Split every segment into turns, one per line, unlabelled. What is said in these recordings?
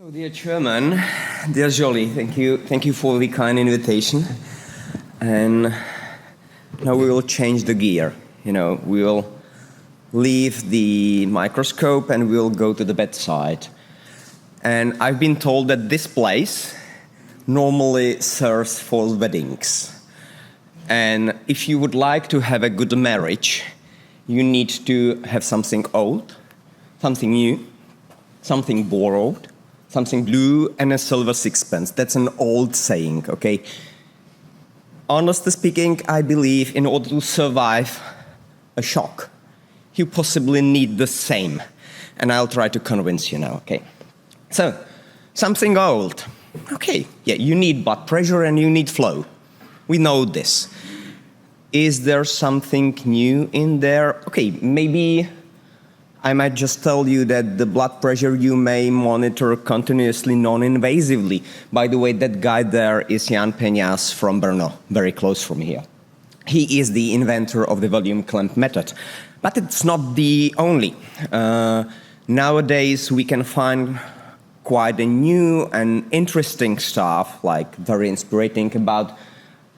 So, dear Chairman, dear Jolie, thank you for the kind invitation. And now we will change the gear. We will leave the microscope and we'll go to the bedside. And I've been told that this place normally serves for weddings. And if you would like to have a good marriage, you need to have something old, something new, something borrowed, something blue, and a silver sixpence. That's an old saying, okay? Honestly speaking, I believe in order to survive a shock, you possibly need the same. And I'll try to convince you now, okay? So, something old. Okay, yeah, you need blood pressure and you need flow. We know this. Is there something new in there? Okay, maybe I might just tell you that the blood pressure you may monitor continuously, non-invasively. By the way, that guy there is Jan Peñas from Brno, very close from here. He is the inventor of the volume clamp method. But it's not the only. Nowadays, we can find quite a new and interesting stuff, like very inspiring about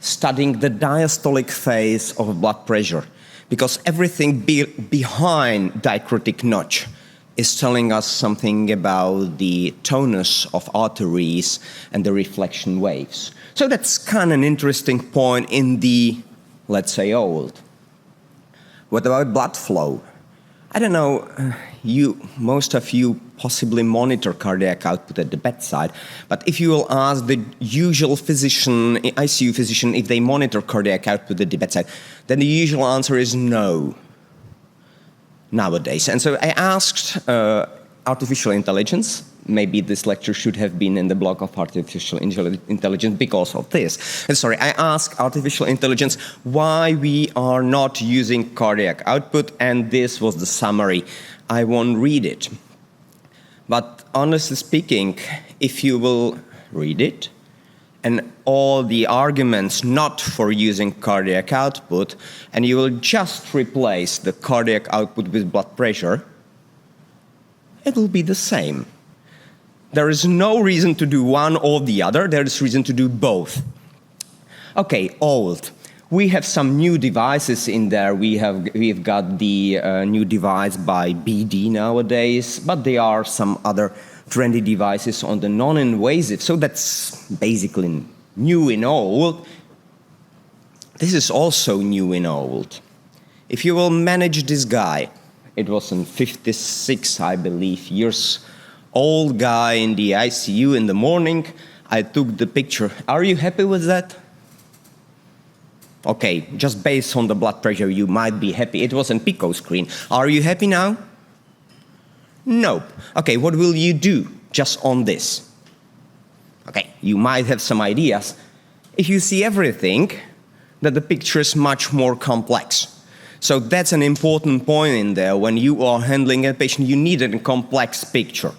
studying the diastolic phase of blood pressure. Because everything behind diacritic notch is telling us something about the tonus of arteries and the reflection waves. So that's kind of an interesting point in the, let's say, old. What about blood flow? I don't know, most of you possibly monitor cardiac output at the bedside, but if you will ask the usual physician, ICU physician, if they monitor cardiac output at the bedside, then the usual answer is no, nowadays. And so I asked artificial intelligence. Maybe this lecture should have been in the blog of artificial intelligence because of this. And sorry, I asked artificial intelligence why we are not using cardiac output, and this was the summary. I won't read it. But honestly speaking, if you will read it, and all the arguments not for using cardiac output, and you will just replace the cardiac output with blood pressure, it will be the same. There is no reason to do one or the other. There is reason to do both. Okay, old. We have some new devices in there. We've got the new device by BD nowadays, but there are some other trendy devices on the non-invasive. So that's basically new in old. This is also new in old. If you will manage this guy, it was in 56, I believe, years old guy in the ICU in the morning. I took the picture. Are you happy with that? Okay, just based on the blood pressure, you might be happy. It was on Pico screen. Are you happy now? Nope. Okay, what will you do just on this? Okay, you might have some ideas. If you see everything, that the picture is much more complex. So that's an important point in there. When you are handling a patient, you need a complex picture.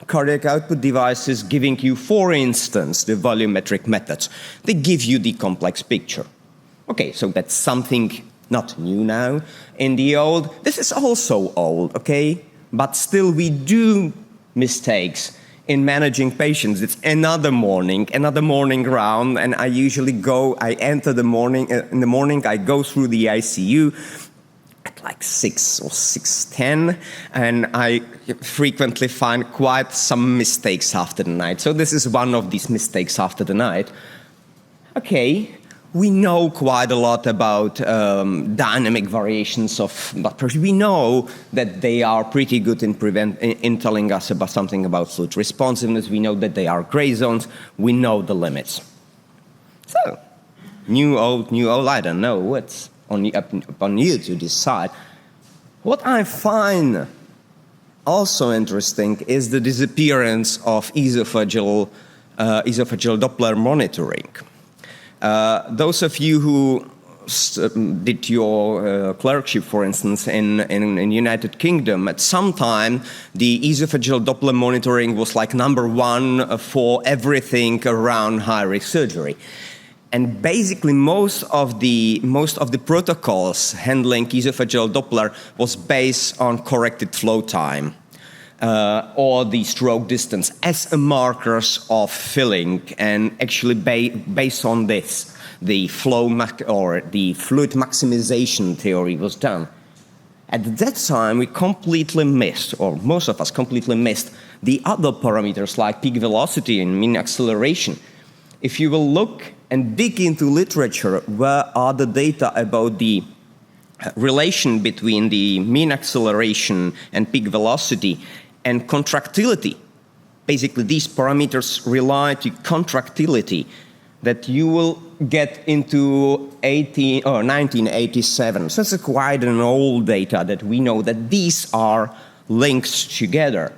Cardiac output devices giving you, for instance, the volumetric methods. They give you the complex picture. Okay, so that's something not new now. In the old, this is also old, okay? But still we do mistakes in managing patients. It's another morning round, and I enter the morning, in the morning I go through the ICU, at like 6 or 6:10, and I frequently find quite some mistakes after the night. So this is one of these mistakes after the night. Okay, we know quite a lot about dynamic variations of blood pressure. We know that they are pretty good in telling us about something about fluid responsiveness. We know that they are gray zones. We know the limits. So, new, old, I don't know. What's upon you to decide. What I find also interesting is the disappearance of esophageal Doppler monitoring. Those of you who did your clerkship, for instance, in United Kingdom, at some time the esophageal Doppler monitoring was like #1 for everything around high-risk surgery. And basically, most of the protocols handling esophageal Doppler was based on corrected flow time. or the stroke distance as a markers of filling, and actually based on this, the or the fluid maximization theory was done. At that time, we completely missed, or most of us completely missed, the other parameters like peak velocity and mean acceleration. If you will look and dig into literature, where are the data about the relation between the mean acceleration and peak velocity and contractility? Basically, these parameters rely to contractility that you will get into 1987. So it's quite an old data that we know that these are linked together.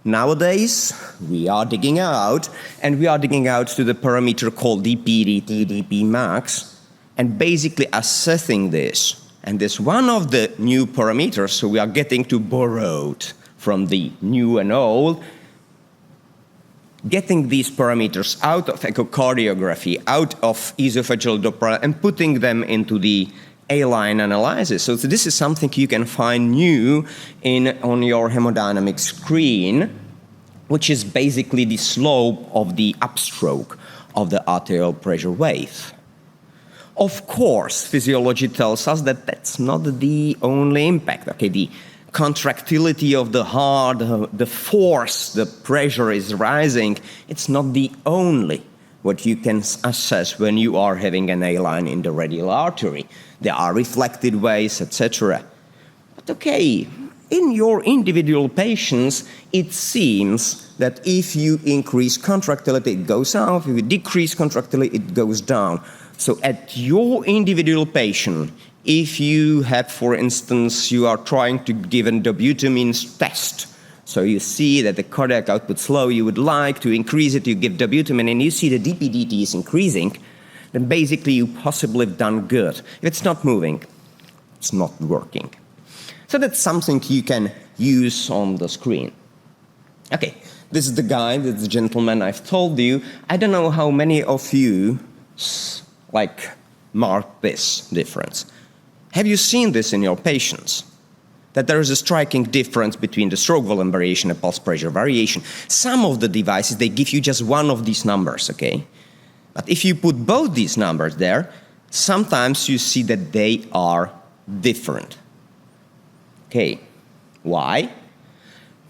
Nowadays, we are digging out to the parameter called dp/dt, dp max, and basically assessing this. And this one of the new parameters, so we are getting to borrowed from the new and old, getting these parameters out of echocardiography, out of esophageal Doppler, and putting them into the A-line analysis. So this is something you can find new on your hemodynamic screen, which is basically the slope of the upstroke of the arterial pressure wave. Of course, physiology tells us that that's not the only impact. Okay, the contractility of the heart, the force, the pressure is rising. It's not the only what you can assess when you are having an A-line in the radial artery. There are reflected waves, etc. But okay, in your individual patients, it seems that if you increase contractility, it goes up. If you decrease contractility, it goes down. So at your individual patient, if you have, for instance, you are trying to give a dobutamine test, so you see that the cardiac output's low, you would like to increase it, you give dobutamine, and you see the dp/dt is increasing, then basically you possibly have done good. If it's not moving, it's not working. So that's something you can use on the screen. Okay, this is the guy, this is the gentleman I've told you. I don't know how many of you mark this difference. Have you seen this in your patients? That there is a striking difference between the stroke volume variation and pulse pressure variation. Some of the devices, they give you just one of these numbers, okay? But if you put both these numbers there, sometimes you see that they are different. Okay, why?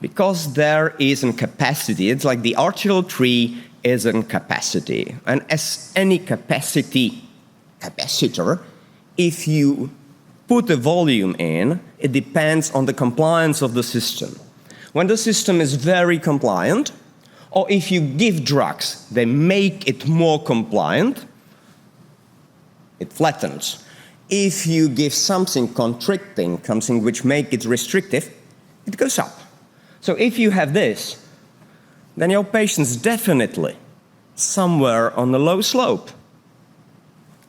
Because there is a capacity. It's like the arterial tree is a capacity. And as any capacitor, if you put a volume in, it depends on the compliance of the system. When the system is very compliant, or if you give drugs, they make it more compliant, it flattens. If you give something constricting, something which makes it restrictive, it goes up. So if you have this, then your patient's definitely somewhere on the low slope.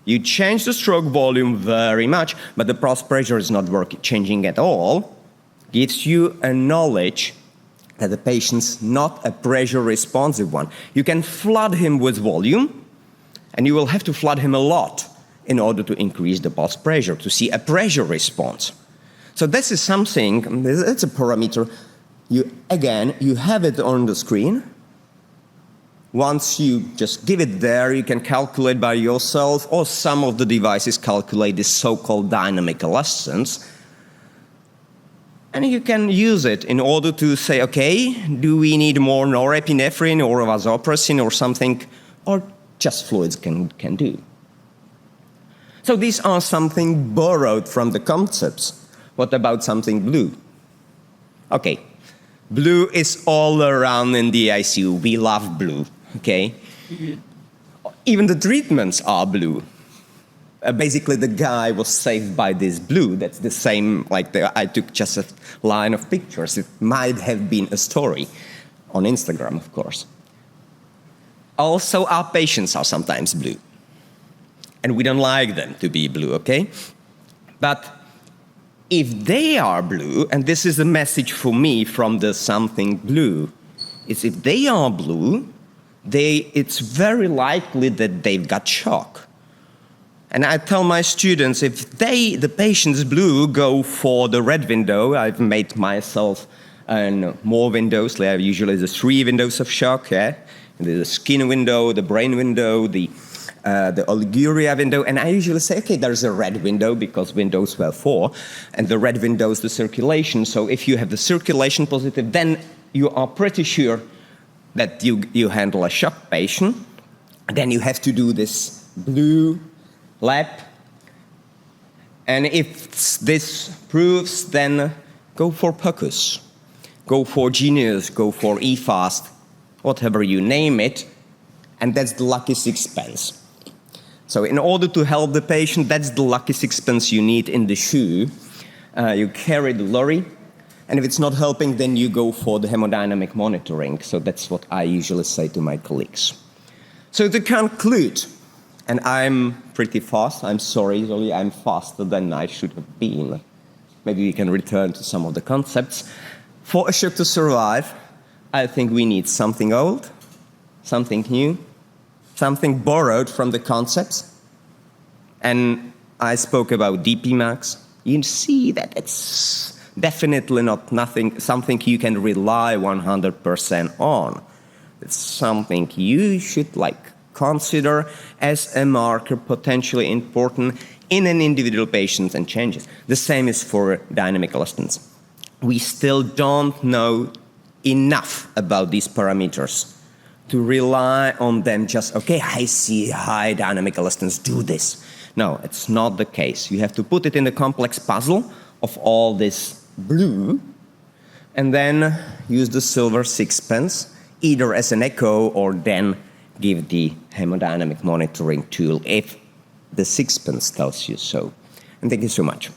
You change the stroke volume very much, but the pulse pressure is not changing at all. Gives you a knowledge that the patient's not a pressure-responsive one. You can flood him with volume, and you will have to flood him a lot in order to increase the pulse pressure, to see a pressure response. So this is something, it's a parameter. You have it on the screen. Once you just give it there, you can calculate by yourself, or some of the devices calculate this so-called dynamic elasticence. And you can use it in order to say, okay, do we need more norepinephrine or vasopressin or something, or just fluids can do. So these are something borrowed from the concepts. What about something blue? Okay, blue is all around in the ICU. We love blue. Okay, even the treatments are blue. Basically, the guy was saved by this blue. That's the same, I took just a line of pictures. It might have been a story on Instagram, of course. Also, our patients are sometimes blue. And we don't like them to be blue, okay? But if they are blue, and this is a message for me from the something blue, is if they are blue, it's very likely that they've got shock. And I tell my students, if the patient's blue, go for the red window. I've made myself and more windows. There are usually the 3 windows of shock. Yeah, the skin window, the brain window, the oliguria window, and I usually say, okay, there's a red window because windows were 4, and the red window is the circulation. So if you have the circulation positive, then you are pretty sure that you handle a shock patient. Then you have to do this blue lab, and if this proves, then go for POCUS, go for Genius, go for eFast, whatever you name it, and that's the lucky sixpence. So in order to help the patient, that's the lucky sixpence you need in the shoe. You carry the lorry, and if it's not helping, then you go for the hemodynamic monitoring. So that's what I usually say to my colleagues. So to conclude, and I'm pretty fast, I'm sorry, Zoli, I'm faster than I should have been. Maybe we can return to some of the concepts. For a shock to survive, I think we need something old, something new, something borrowed from the concepts. And I spoke about DP max. You see that it's definitely not something you can rely 100% on. It's something you should consider as a marker potentially important in an individual patient and changes. The same is for dynamic elastance. We still don't know enough about these parameters to rely on them just, okay, I see high dynamic elastance, do this. No, it's not the case. You have to put it in the complex puzzle of all this blue and then use the silver sixpence either as an echo or then give the hemodynamic monitoring tool if the sixpence tells you so. And thank you so much.